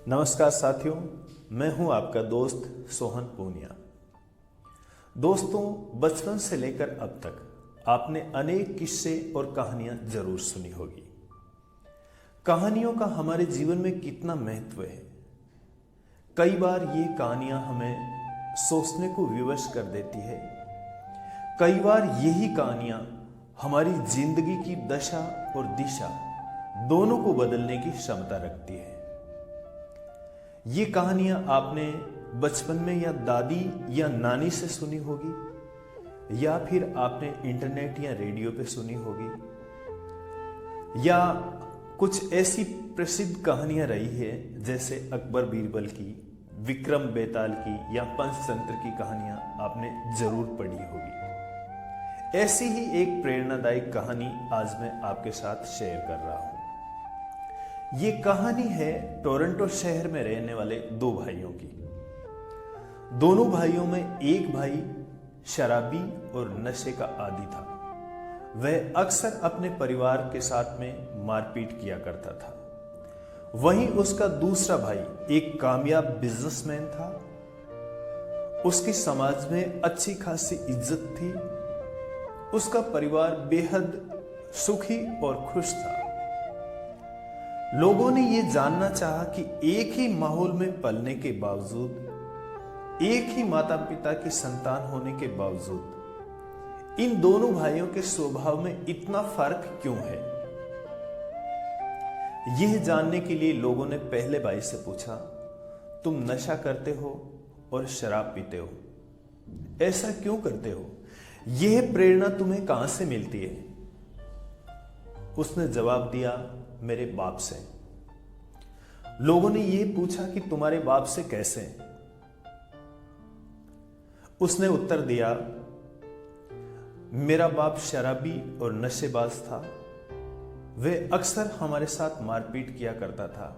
नमस्कार साथियों, मैं हूं आपका दोस्त सोहन पूनिया। दोस्तों, बचपन से लेकर अब तक आपने अनेक किस्से और कहानियां जरूर सुनी होगी। कहानियों का हमारे जीवन में कितना महत्व है। कई बार ये कहानियां हमें सोचने को विवश कर देती है। कई बार यही कहानियां हमारी जिंदगी की दशा और दिशा दोनों को बदलने की क्षमता रखती है। ये कहानियां आपने बचपन में या दादी या नानी से सुनी होगी, या फिर आपने इंटरनेट या रेडियो पे सुनी होगी, या कुछ ऐसी प्रसिद्ध कहानियां रही है जैसे अकबर बीरबल की, विक्रम बेताल की या पंचतंत्र की कहानियां आपने जरूर पढ़ी होगी। ऐसी ही एक प्रेरणादायक कहानी आज मैं आपके साथ शेयर कर रहा हूं। ये कहानी है टोरंटो शहर में रहने वाले दो भाइयों की। दोनों भाइयों में एक भाई शराबी और नशे का आदी था। वह अक्सर अपने परिवार के साथ में मारपीट किया करता था। वहीं उसका दूसरा भाई एक कामयाब बिजनेसमैन था। उसकी समाज में अच्छी खासी इज्जत थी। उसका परिवार बेहद सुखी और खुश था। लोगों ने यह जानना चाहा कि एक ही माहौल में पलने के बावजूद, एक ही माता पिता की संतान होने के बावजूद इन दोनों भाइयों के स्वभाव में इतना फर्क क्यों है। यह जानने के लिए लोगों ने पहले भाई से पूछा, तुम नशा करते हो और शराब पीते हो, ऐसा क्यों करते हो? यह प्रेरणा तुम्हें कहां से मिलती है? उसने जवाब दिया, मेरे बाप से। लोगों ने यह पूछा कि तुम्हारे बाप से कैसे? उसने उत्तर दिया, मेरा बाप शराबी और नशेबाज था। वह अक्सर हमारे साथ मारपीट किया करता था।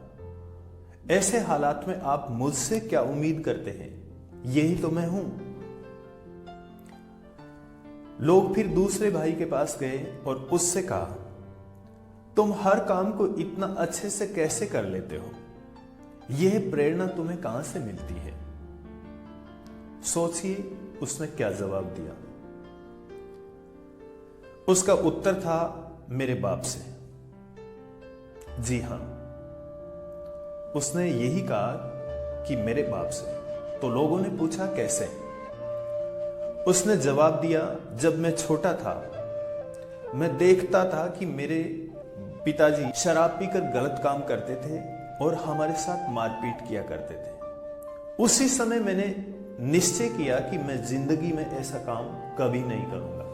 ऐसे हालात में आप मुझसे क्या उम्मीद करते हैं? यही तो मैं हूं। लोग फिर दूसरे भाई के पास गए और उससे कहा, तुम हर काम को इतना अच्छे से कैसे कर लेते हो? यह प्रेरणा तुम्हें कहां से मिलती है? सोचिए उसने क्या जवाब दिया। उसका उत्तर था, मेरे बाप से। जी हां, उसने यही कहा कि मेरे बाप से। तो लोगों ने पूछा कैसे? उसने जवाब दिया, जब मैं छोटा था मैं देखता था कि मेरे पिताजी शराब पीकर गलत काम करते थे और हमारे साथ मारपीट किया करते थे। उसी समय मैंने निश्चय किया कि मैं जिंदगी में ऐसा काम कभी नहीं करूंगा।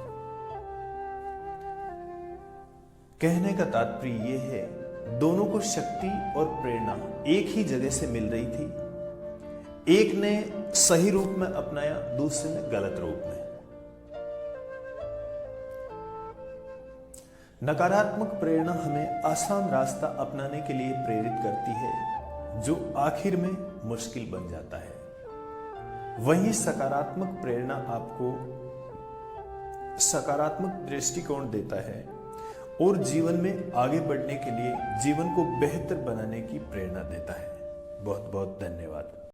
कहने का तात्पर्य यह है, दोनों को शक्ति और प्रेरणा एक ही जगह से मिल रही थी। एक ने सही रूप में अपनाया, दूसरे ने गलत रूप में। नकारात्मक प्रेरणा हमें आसान रास्ता अपनाने के लिए प्रेरित करती है, जो आखिर में मुश्किल बन जाता है। वहीं सकारात्मक प्रेरणा आपको सकारात्मक दृष्टिकोण देता है और जीवन में आगे बढ़ने के लिए, जीवन को बेहतर बनाने की प्रेरणा देता है। बहुत बहुत धन्यवाद।